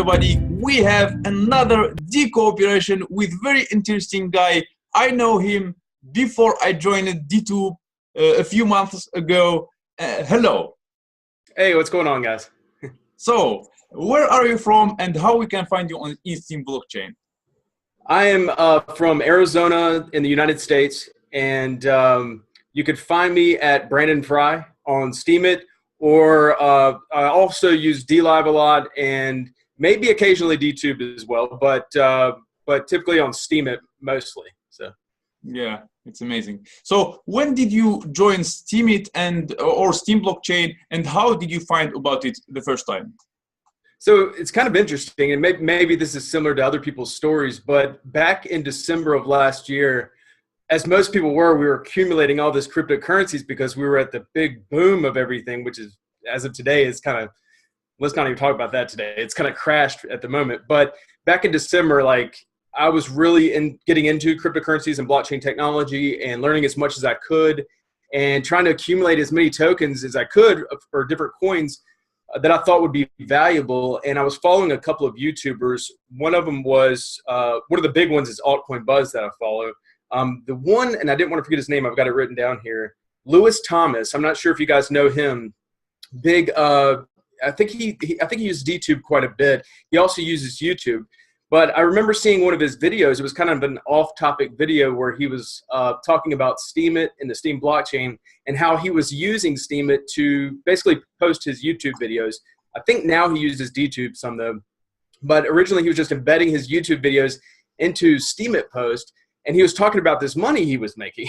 everybody. We have another D-cooperation with very interesting guy. I know him before I joined DTube a few months ago. Hello. Hey, what's going on, guys? So, where are you from and how we can find you on Steem blockchain? I am from Arizona in the United States, and you could find me at Brandon Fry on Steemit, or I also use DLive a lot, and maybe occasionally DTube as well, but typically on Steemit mostly. So yeah, it's amazing. So when did you join Steemit or Steem blockchain, and how did you find about it the first time? So it's kind of interesting, and maybe this is similar to other people's stories, but back in December of last year, as most people were, we were accumulating all this cryptocurrencies because we were at the big boom of everything, which is, as of today, is kind of, let's not even talk about that today. It's kind of crashed at the moment. But back in December, like, I was really getting into cryptocurrencies and blockchain technology and learning as much as I could and trying to accumulate as many tokens as I could for different coins that I thought would be valuable. And I was following a couple of YouTubers. One of them was, one of the big ones is Altcoin Buzz that I follow. The one, and I didn't want to forget his name, I've got it written down here, Lewis Thomas. I'm not sure if you guys know him. Big, I think he uses DTube quite a bit. He also uses YouTube. But I remember seeing one of his videos. It was kind of an off-topic video where he was talking about Steemit and the Steem blockchain and how he was using Steemit to basically post his YouTube videos. I think now he uses DTube some though. But originally he was just embedding his YouTube videos into Steemit post, and he was talking about this money he was making.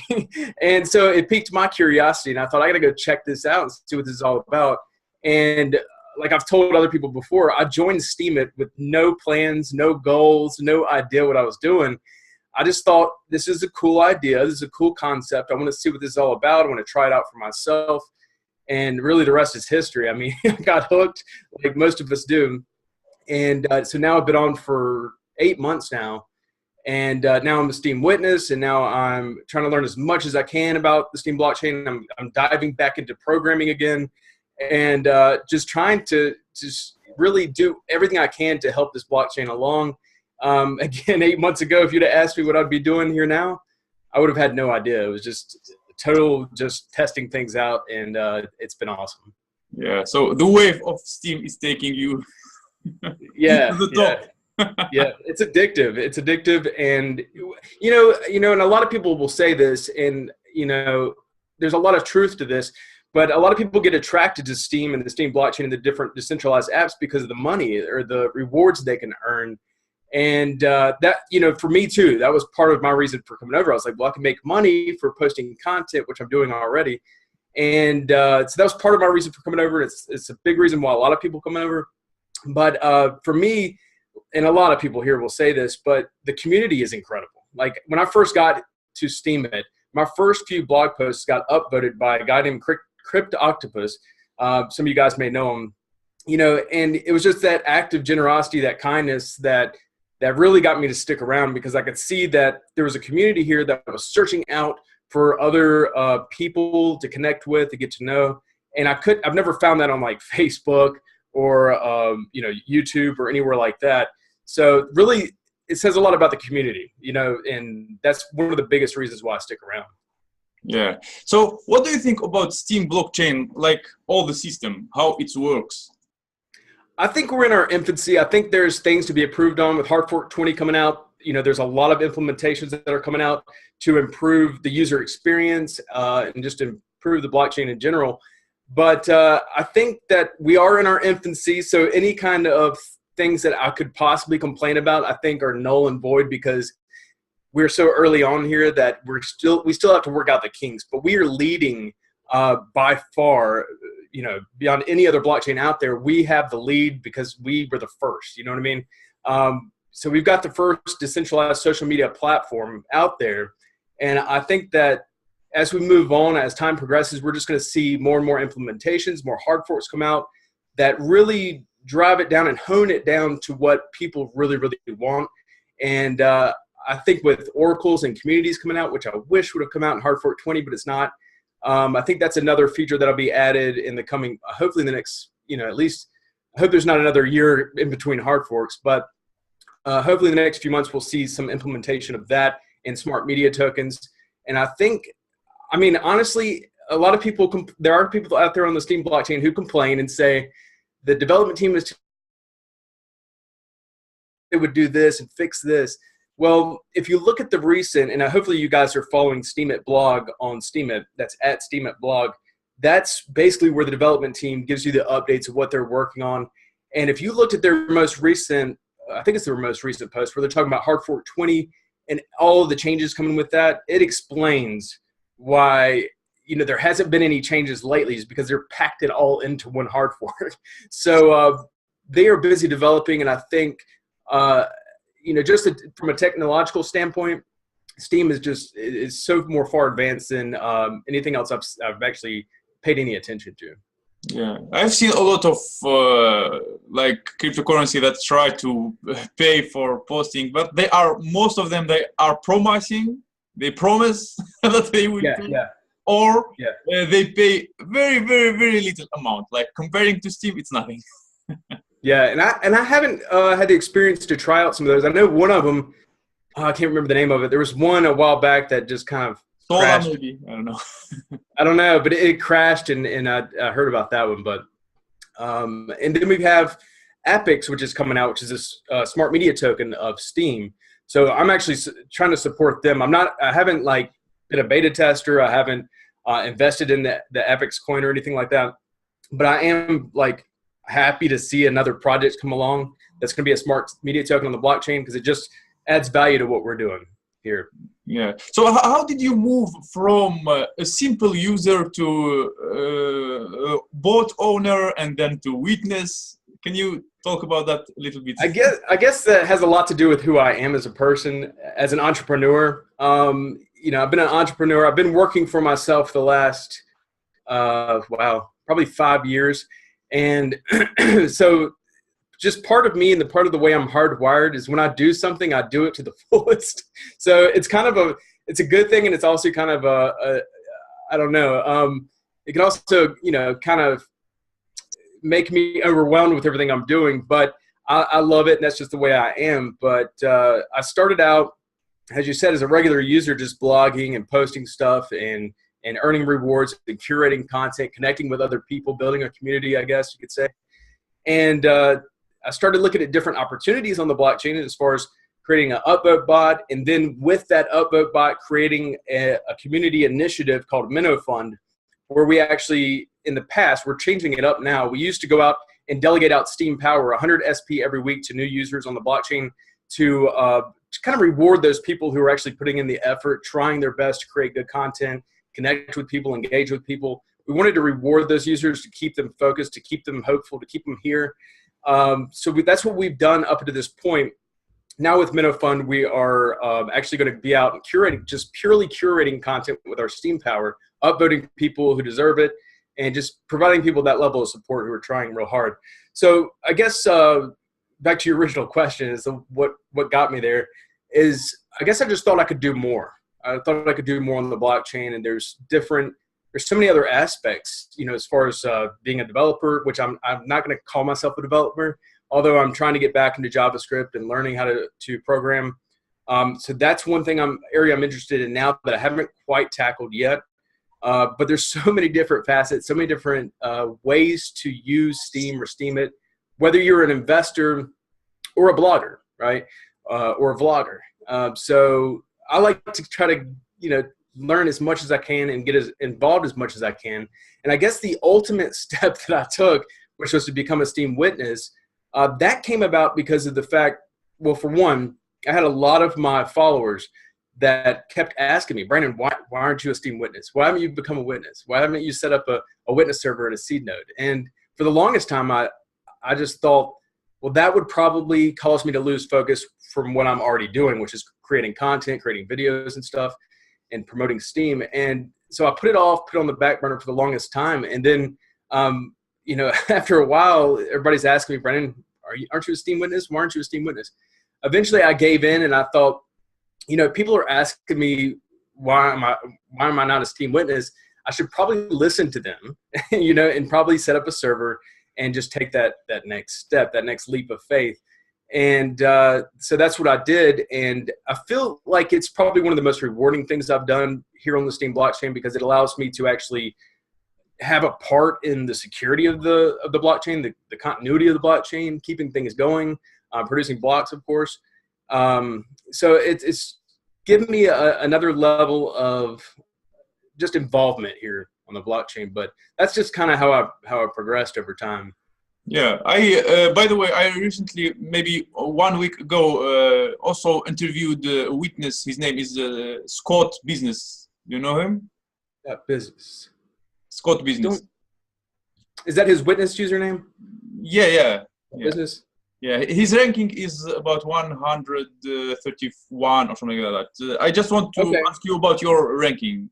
And so it piqued my curiosity, and I thought, I gotta go check this out and see what this is all about. And like I've told other people before, I joined Steemit with no plans, no goals, no idea what I was doing. I just thought, this is a cool idea. This is a cool concept. I want to see what this is all about. I want to try it out for myself. And really the rest is history. I mean, I got hooked like most of us do. And so now I've been on for 8 months now. And now I'm a Steem witness, and now I'm trying to learn as much as I can about the Steem blockchain. I'm diving back into programming again, and just trying to just really do everything I can to help this blockchain along. Again, 8 months ago, if you'd have asked me what I'd be doing here now, I would have had no idea. It was just total just testing things out, and it's been awesome. Yeah, so the wave of Steem is taking you yeah, to the top. Yeah. Yeah, it's addictive. It's addictive, and you know, and a lot of people will say this, and you know, there's a lot of truth to this. But a lot of people get attracted to Steem and the Steem blockchain and the different decentralized apps because of the money or the rewards they can earn. And that, you know, for me too, that was part of my reason for coming over. I was like, well, I can make money for posting content, which I'm doing already. And so that was part of my reason for coming over. It's a big reason why a lot of people come over. But for me, and a lot of people here will say this, but the community is incredible. Like when I first got to Steemit, my first few blog posts got upvoted by a guy named Crypt Octopus. Some of you guys may know him, you know, and it was just that act of generosity, that kindness that really got me to stick around, because I could see that there was a community here that was searching out for other people to connect with, to get to know. And I've never found that on like Facebook or, you know, YouTube or anywhere like that. So really it says a lot about the community, you know, and that's one of the biggest reasons why I stick around. Yeah. So what do you think about Steem blockchain, like all the system, how it works? I think we're in our infancy. I think there's things to be improved on with Hard Fork 20 coming out. You know, there's a lot of implementations that are coming out to improve the user experience and just improve the blockchain in general. But I think that we are in our infancy. So any kind of things that I could possibly complain about, I think are null and void, because we're so early on here that we still have to work out the kinks, but we are leading by far, you know, beyond any other blockchain out there. We have the lead because we were the first, you know what I mean? So we've got the first decentralized social media platform out there. And I think that as we move on, as time progresses, we're just going to see more and more implementations, more hard forks come out that really drive it down and hone it down to what people really, really want. And I think with oracles and communities coming out, which I wish would have come out in Hard Fork 20, but it's not. I think that's another feature that'll be added in the coming, hopefully in the next, you know, at least I hope there's not another year in between hard forks, but hopefully in the next few months we'll see some implementation of that in smart media tokens. And I think, I mean, honestly, a lot of people, there are people out there on the Steem blockchain who complain and say the development team is, it would do this and fix this. Well, if you look at the recent, and hopefully you guys are following Steemit blog on Steemit, that's at Steemit blog. That's basically where the development team gives you the updates of what they're working on. And if you looked at their most recent, I think it's their most recent post where they're talking about Hard Fork 20 and all of the changes coming with that, it explains why, you know, there hasn't been any changes lately, is because they're packed it all into one hard fork. So they are busy developing, and I think, you know, just from a technological standpoint, Steem is so more far advanced than anything else I've actually paid any attention to. Yeah, I've seen a lot of like cryptocurrency that try to pay for posting, but most of them they are promising. They promise that they will pay, or they pay very, very, very little amount. Like comparing to Steem, it's nothing. Yeah, and I haven't had the experience to try out some of those. I know one of them, I can't remember the name of it. There was one a while back that just kind of crashed. Maybe, I don't know. I don't know, but it crashed, and I heard about that one. But and then we have Epix, which is coming out, which is this smart media token of Steem. So I'm actually trying to support them. I haven't like been a beta tester. I haven't invested in the Epix coin or anything like that. But I am like happy to see another project come along that's going to be a smart media token on the blockchain, because it just adds value to what we're doing here. Yeah. So how did you move from a simple user to bot owner and then to witness? Can you talk about that a little bit? I guess that has a lot to do with who I am as a person, as an entrepreneur. You know, I've been an entrepreneur. I've been working for myself the last, probably 5 years. And so just part of me and the part of the way I'm hardwired is when I do something, I do it to the fullest. So it's kind of it's a good thing. And it's also kind of I don't know. It can also, you know, kind of make me overwhelmed with everything I'm doing, but I love it. And that's just the way I am. But I started out, as you said, as a regular user, just blogging and posting stuff and earning rewards and curating content, connecting with other people, building a community, I guess you could say. And I started looking at different opportunities on the blockchain as far as creating an upvote bot. And then with that upvote bot, creating a community initiative called Minnow Fund, where we actually, in the past, we're changing it up now. We used to go out and delegate out Steem Power, 100 SP every week to new users on the blockchain to kind of reward those people who are actually putting in the effort, trying their best to create good content, connect with people, engage with people. We wanted to reward those users to keep them focused, to keep them hopeful, to keep them here. So that's what we've done up to this point. Now with Minnow Fund, we are actually going to be out and curating, just purely curating content with our Steem Power, upvoting people who deserve it, and just providing people that level of support who are trying real hard. So I guess back to your original question is what got me there is I guess I just thought I could do more. I thought I could do more on the blockchain, and there's so many other aspects, you know, as far as being a developer, which I'm not going to call myself a developer, although I'm trying to get back into JavaScript and learning how to program. So that's one area I'm interested in now that I haven't quite tackled yet. But there's so many different facets, so many different ways to use Steem or Steemit, whether you're an investor or a blogger, right? Or a vlogger. So I like to try to, you know, learn as much as I can and get as involved as much as I can. And I guess the ultimate step that I took, which was to become a Steem witness, that came about because of the fact, well, for one, I had a lot of my followers that kept asking me, Brandon, why aren't you a Steem witness? Why haven't you become a witness? Why haven't you set up a witness server and a seed node? And for the longest time, I just thought, well, that would probably cause me to lose focus from what I'm already doing, which is creating content, creating videos and stuff, and promoting Steem. And so I put it on the back burner for the longest time. And then, you know, after a while, everybody's asking me, Brandon, aren't you a Steem witness? Why aren't you a Steem witness? Eventually I gave in, and I thought, you know, people are asking me, why am I not a Steem witness? I should probably listen to them, you know, and probably set up a server and just take that next step, that next leap of faith. And so that's what I did. And I feel like it's probably one of the most rewarding things I've done here on the Steem blockchain, because it allows me to actually have a part in the security of the blockchain, the continuity of the blockchain, keeping things going, producing blocks, of course. So it's given me another level of just involvement here on the blockchain. But that's just kind of how I progressed over time. Yeah, I by the way, I recently, maybe 1 week ago, also interviewed a witness. His name is Scott Business. You know him? Yeah, business. Scott Business. Is that his witness username? Yeah. Business. Yeah, his ranking is about 131 or something like that. I just want to ask you about your ranking.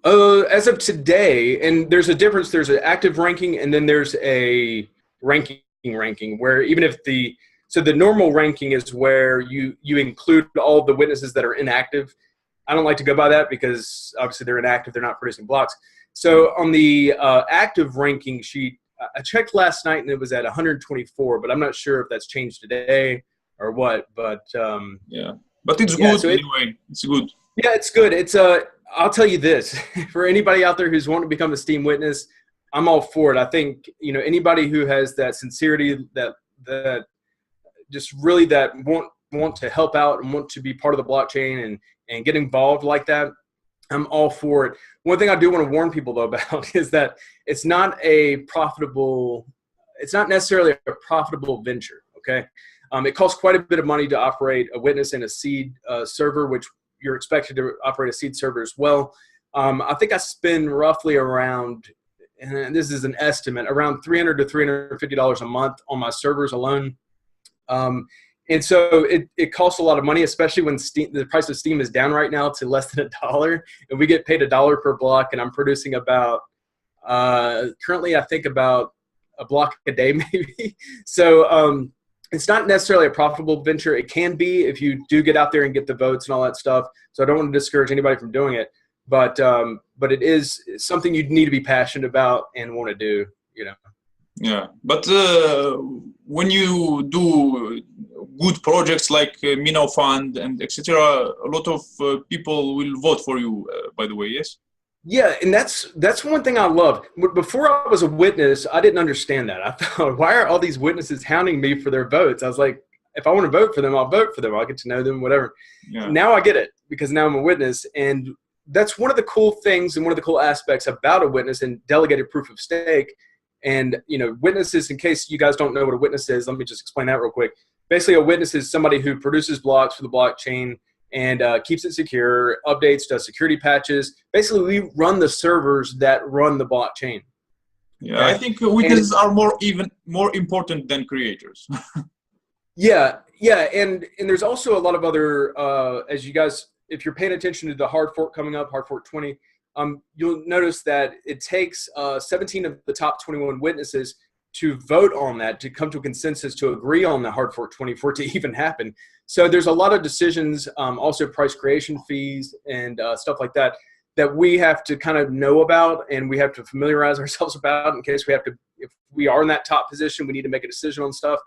As of today, and there's a difference. There's an active ranking, and then there's a ranking where even if the normal ranking is where you include all the witnesses that are inactive. I don't like to go by that because obviously they're inactive. They're not producing blocks. So on the active ranking sheet, I checked last night and it was at 124, but I'm not sure if that's changed today or what. But yeah, but it's good so anyway. It's good. Yeah, it's good. It's I'll tell you this, for anybody out there who's wanting to become a Steem witness, I'm all for it. I think, anybody who has that sincerity, that just really that want to help out and want to be part of the blockchain and get involved like that, I'm all for it. One thing I do want to warn people though about is that it's not necessarily a profitable venture. Okay. It costs quite a bit of money to operate a witness and a seed server, which you're expected to operate a seed server as well. I think I spend roughly around, and this is an estimate, around $300 to $350 a month on my servers alone. And so it costs a lot of money, especially when the price of Steem is down right now to less than $1, and we get paid $1 per block, and I'm producing about, currently I think about a block a day maybe. So it's not necessarily a profitable venture. It can be if you do get out there and get the votes and all that stuff. So I don't want to discourage anybody from doing it, but it is something you need to be passionate about and want to do, Yeah, but when you do good projects like Minnow Fund and etc., a lot of people will vote for you. By the way, yes. Yeah, and that's one thing I love. Before I was a witness, I didn't understand that. I thought, why are all these witnesses hounding me for their votes? I was like, if I want to vote for them, I'll vote for them. I'll get to know them, whatever. Yeah. Now I get it because now I'm a witness, and that's one of the cool things and one of the cool aspects about a witness and delegated proof of stake. And witnesses, in case you guys don't know what a witness is, let me just explain that real quick. Basically, a witness is somebody who produces blocks for the blockchain and keeps it secure, updates, does security patches. Basically, we run the servers that run the blockchain. Yeah, okay? I think witnesses are more important than creators. Yeah, and there's also a lot of other, as you guys, if you're paying attention to the hard fork coming up, hard fork 20, you'll notice that it takes 17 of the top 21 witnesses to vote on that, to come to a consensus, to agree on the hard fork 20 for it to even happen. So there's a lot of decisions, also price creation fees and stuff like that, that we have to kind of know about and we have to familiarize ourselves about in case we have to, if we are in that top position, we need to make a decision on stuff.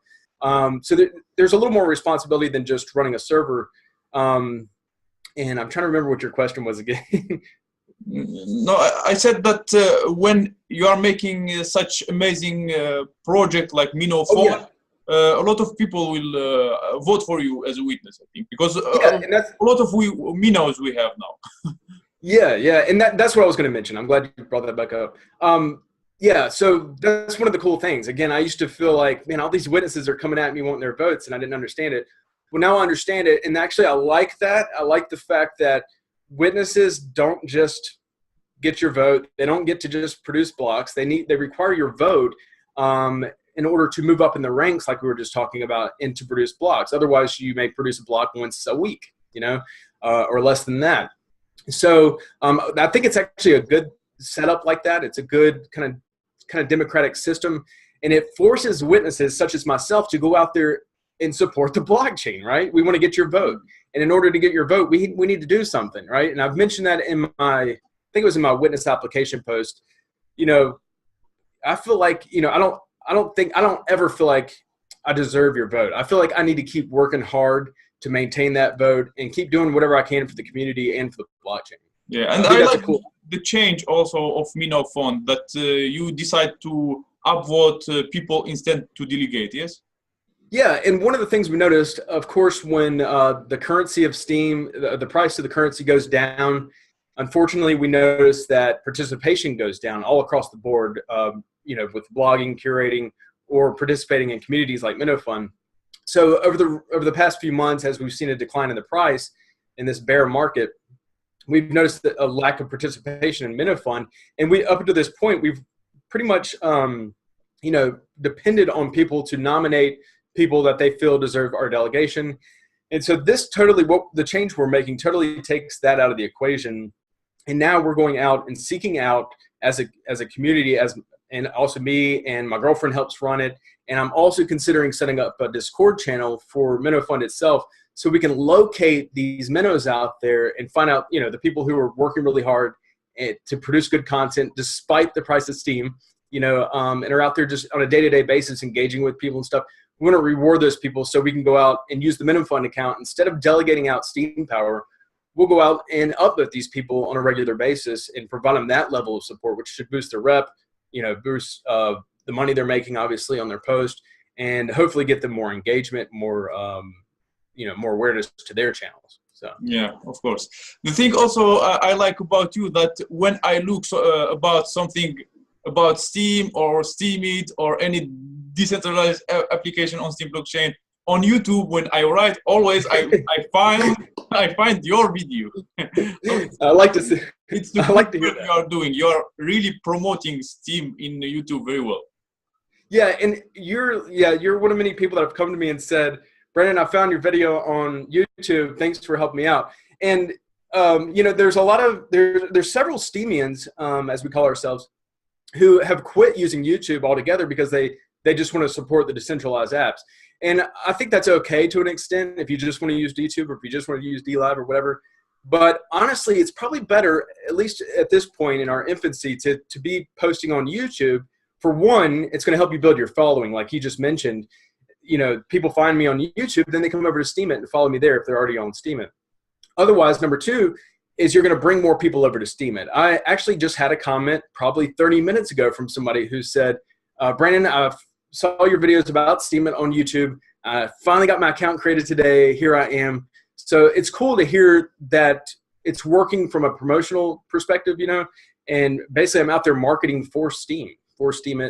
So there's a little more responsibility than just running a server. And I'm trying to remember what your question was again. No, I said that when you are making such amazing project like Minnow Fund, a lot of people will vote for you as a witness, I think, because and that's a lot of minnows we have now. Yeah, and that's what I was going to mention. I'm glad you brought that back up. Yeah, so that's one of the cool things. Again, I used to feel like, man, all these witnesses are coming at me wanting their votes, and I didn't understand it. Well, now I understand it, and actually I like that. I like the fact that witnesses don't just get your vote. They don't get to just produce blocks. They require your vote in order to move up in the ranks, like we were just talking about, and to produce blocks. Otherwise, you may produce a block once a week, or less than that. So I think it's actually a good setup like that. It's a good kind of democratic system, and it forces witnesses such as myself to go out there and support the blockchain, right? We want to get your vote. And in order to get your vote, we need to do something, right? And I've mentioned that in I think it was in my witness application post. I feel like, you know, I don't ever feel like I deserve your vote. I feel like I need to keep working hard to maintain that vote and keep doing whatever I can for the community and for the blockchain. Yeah, and I think I that's a like cool. the change also of Minnow Fund that you decide to upvote people instead to delegate. Yes. Yeah, and one of the things we noticed, of course, when the currency of Steam, the price of the currency goes down, unfortunately, we noticed that participation goes down all across the board, you know, with blogging, curating, or participating in communities like Minnow Fund. So over the past few months, as we've seen a decline in the price in this bear market, we've noticed that a lack of participation in Minnow Fund. And we, up to this point, we've pretty much, you know, depended on people to nominate people that they feel deserve our delegation. And so this totally, what the change we're making totally takes that out of the equation. And now we're going out and seeking out as a community, and also me and my girlfriend helps run it. And I'm also considering setting up a Discord channel for Minnow Fund itself, so we can locate these minnows out there and find out, you know, the people who are working really hard to produce good content despite the price of Steam, you know, and are out there just on a day-to-day basis engaging with people and stuff. We want to reward those people so we can go out and use the Minnow Fund account. Instead of delegating out Steam power, we'll go out and uplift these people on a regular basis and provide them that level of support, which should boost their rep, you know, boost the money they're making, obviously, on their post, and hopefully get them more engagement, more, you know, more awareness to their channels. So yeah, of course. The thing also I like about you that when I look about something about Steam or Steemit or any decentralized application on Steam blockchain on YouTube, when I write, always I find your video. I like to see. It's the I like to hear work that. you are doing. You are really promoting Steam in YouTube very well. Yeah, and you're one of many people that have come to me and said, Brandon, I found your video on YouTube. Thanks for helping me out. And you know, there's a lot of there's several Steemians, as we call ourselves, who have quit using YouTube altogether because they just want to support the decentralized apps. And I think that's okay to an extent if you just want to use DTube or if you just want to use DLive or whatever. But honestly, it's probably better, at least at this point in our infancy, to be posting on YouTube. For one, it's going to help you build your following, like you just mentioned. You know, people find me on YouTube, then they come over to Steemit and follow me there if they're already on Steemit. Otherwise, number two is you're going to bring more people over to Steemit. I actually just had a comment probably 30 minutes ago from somebody who said, Brandon, I saw your videos about Steemit on YouTube. I finally got my account created today. Here I am. So it's cool to hear that it's working from a promotional perspective, you know, and basically I'm out there marketing for Steemit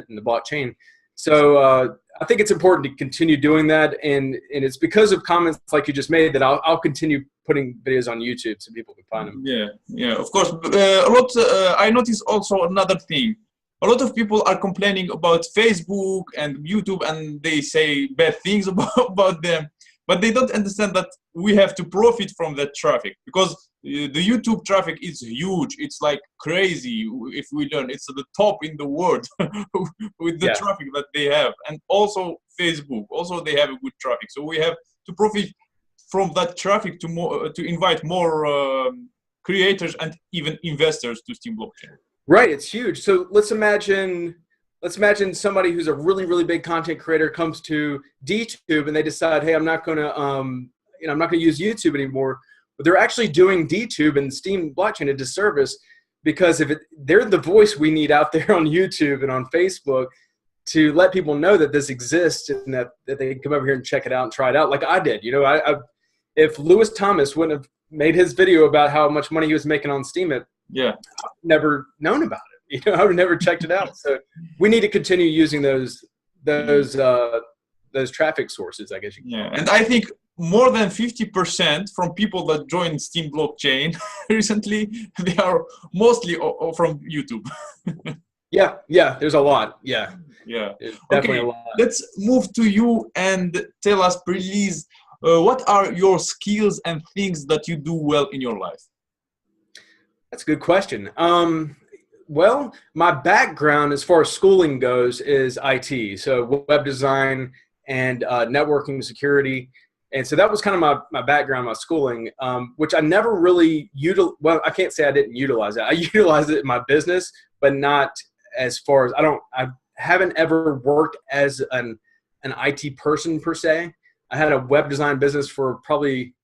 and the blockchain. So I think it's important to continue doing that. And it's because of comments like you just made that I'll continue putting videos on YouTube so people can find them. Yeah, yeah, of course. I noticed also another thing. A lot of people are complaining about Facebook and YouTube, and they say bad things about them, but they don't understand that we have to profit from that traffic, because the YouTube traffic is huge. It's like crazy. If we learn, it's at the top in the world with the traffic that they have. And also Facebook, also they have a good traffic. So we have to profit from that traffic to invite more creators and even investors to Steam blockchain. Right, it's huge. So let's imagine somebody who's a really, really big content creator comes to DTube and they decide, hey, I'm not gonna I'm not gonna use YouTube anymore. But they're actually doing DTube and Steam blockchain a disservice, because they're the voice we need out there on YouTube and on Facebook to let people know that this exists and that they can come over here and check it out and try it out, like I did. You know, if Lewis Thomas wouldn't have made his video about how much money he was making on Steemit, I've never known about it. You know, I would have never checked it out. So we need to continue using those traffic sources, I guess you can call them. And I think more than 50% from people that joined Steam blockchain recently, they are mostly from YouTube. Yeah, there's a lot. Yeah, There's definitely a lot. Let's move to you and tell us, please, what are your skills and things that you do well in your life? That's a good question. Well, my background as far as schooling goes is IT, so web design and networking security. And so that was kind of my background, my schooling, which I never really well, I can't say I didn't utilize it. I utilized it in my business, but not as far as I haven't ever worked as an IT person per se. I had a web design business for probably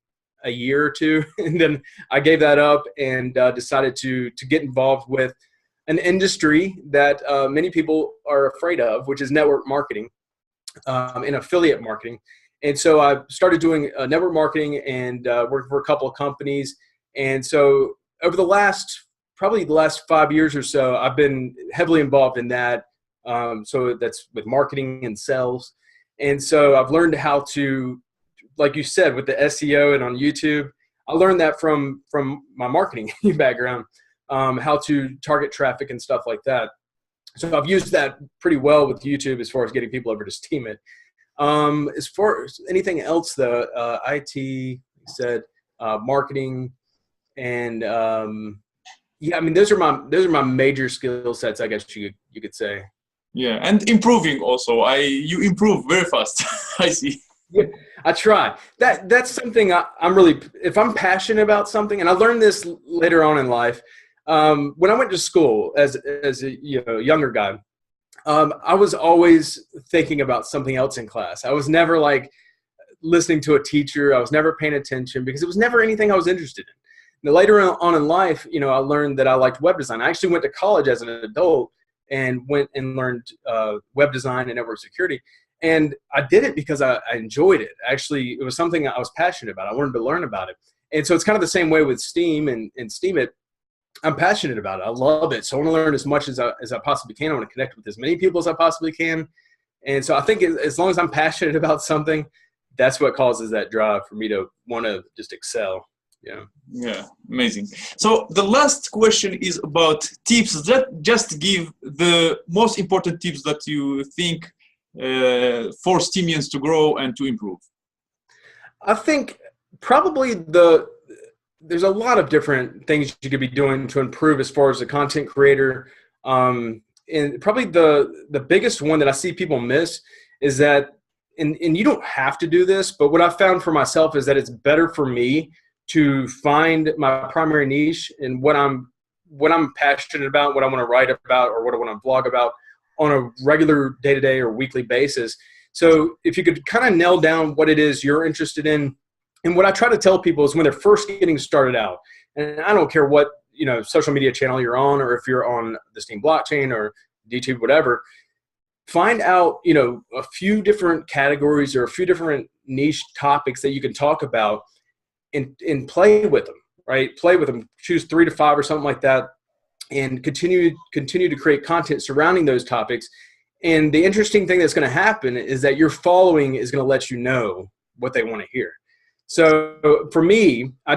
a year or two, and then I gave that up and decided to get involved with an industry that many people are afraid of, which is network marketing and affiliate marketing. And so I started doing network marketing and worked for a couple of companies. And so over probably the last 5 years or so, I've been heavily involved in that. So that's with marketing and sales. And so I've learned how to, like you said, with the SEO and on YouTube, I learned that from my marketing background, how to target traffic and stuff like that. So I've used that pretty well with YouTube as far as getting people over to Steemit. As far as anything else, though, IT, you said, marketing, and yeah, I mean, those are my major skill sets, I guess you could say. Yeah, and improving also. You improve very fast. I see. Yeah, I try. That's something I'm really, if I'm passionate about something, and I learned this later on in life. When I went to school as a younger guy, I was always thinking about something else in class. I was never like listening to a teacher. I was never paying attention because it was never anything I was interested in. Now, later on in life, I learned that I liked web design. I actually went to college as an adult and went and learned web design and network security. And I did it because I enjoyed it. Actually, it was something I was passionate about. I wanted to learn about it. And so it's kind of the same way with Steam and Steemit. I'm passionate about it. I love it. So I want to learn as much as I possibly can. I want to connect with as many people as I possibly can. And so I think as long as I'm passionate about something, that's what causes that drive for me to want to just excel. Yeah. Yeah, amazing. So the last question is about tips. Just give the most important tips that you think for Steemians to grow and to improve. I think probably there's a lot of different things you could be doing to improve as far as a content creator. And probably the biggest one that I see people miss is that, and you don't have to do this, but what I found for myself is that it's better for me to find my primary niche and what I'm passionate about, what I want to write about, or what I want to blog about on a regular day-to-day or weekly basis. So if you could kind of nail down what it is you're interested in, and what I try to tell people is when they're first getting started out, and I don't care what social media channel you're on, or if you're on the Steem blockchain or YouTube, whatever, find out a few different categories or a few different niche topics that you can talk about, and play with them, right? Play with them. Choose 3 to 5 or something like that, and continue to create content surrounding those topics. And the interesting thing that's going to happen is that your following is going to let you know what they want to hear. So for me, I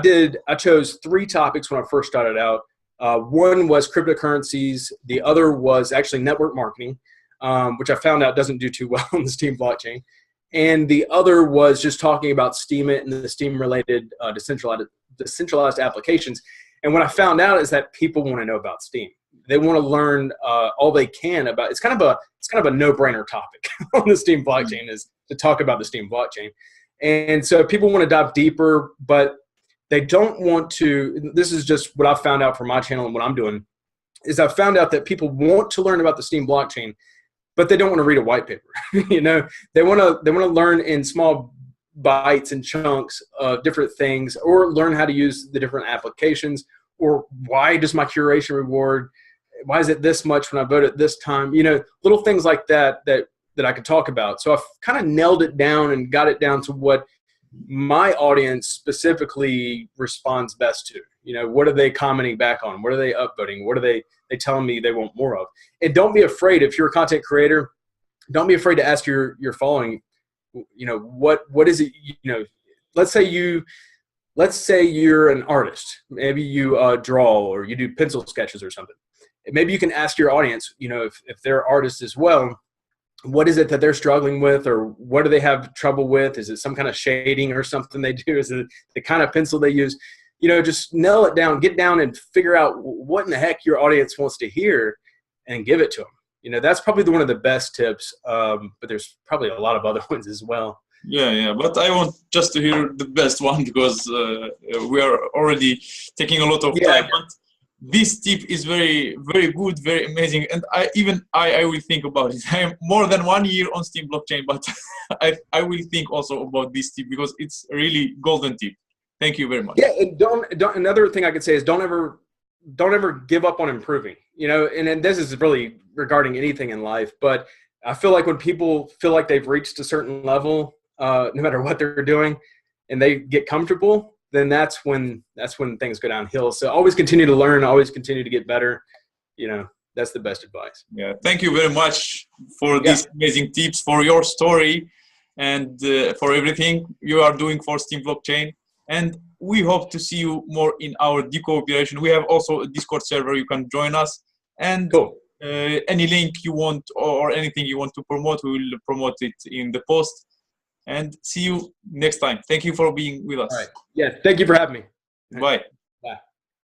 chose 3 topics when I first started out. One was cryptocurrencies. The other was actually network marketing, which I found out doesn't do too well on the Steem blockchain. And the other was just talking about Steemit and the Steem-related decentralized applications. And what I found out is that people want to know about Steem. They want to learn all they can about. It's kind of a no-brainer topic on the Steem blockchain, is to talk about the Steem blockchain. And so people want to dive deeper, but they don't want to. This is just what I found out from my channel and what I'm doing. Is I found out that people want to learn about the Steem blockchain, but they don't want to read a white paper. They want to learn in small bites and chunks of different things, or learn how to use the different applications, or why does my curation reward, why is it this much when I vote at this time? Little things like that I could talk about. So I've kind of nailed it down and got it down to what my audience specifically responds best to. What are they commenting back on? What are they upvoting? What are they telling me they want more of? And don't be afraid, if you're a content creator, don't be afraid to ask your following, what is it, let's say you're an artist. Maybe you draw, or you do pencil sketches or something. Maybe you can ask your audience, if they're artists as well, what is it that they're struggling with, or what do they have trouble with? Is it some kind of shading or something they do? Is it the kind of pencil they use? Just nail it down, get down and figure out what in the heck your audience wants to hear and give it to them. That's probably one of the best tips, but there's probably a lot of other ones as well. Yeah, but I want just to hear the best one, because we are already taking a lot of time. this tip is very, very good, very amazing, and I will think about it. I am more than 1 year on Steem blockchain, but I will think also about this tip because it's a really golden tip. Thank you very much. Yeah, and don't another thing I could say is don't ever give up on improving. You know, and this is really regarding anything in life, but I feel like when people feel like they've reached a certain level, no matter what they're doing, and they get comfortable, then that's when things go downhill. So always continue to learn, always continue to get better. You know, that's the best advice. Yeah, thank you very much for these amazing tips, for your story, and for everything you are doing for Steem blockchain. And we hope to see you more in our decooperation. We have also a Discord server. You can join us. And cool. Any link you want or anything you want to promote, we will promote it in the post. And see you next time. Thank you for being with us. All right. Yeah, thank you for having me. Bye. Bye.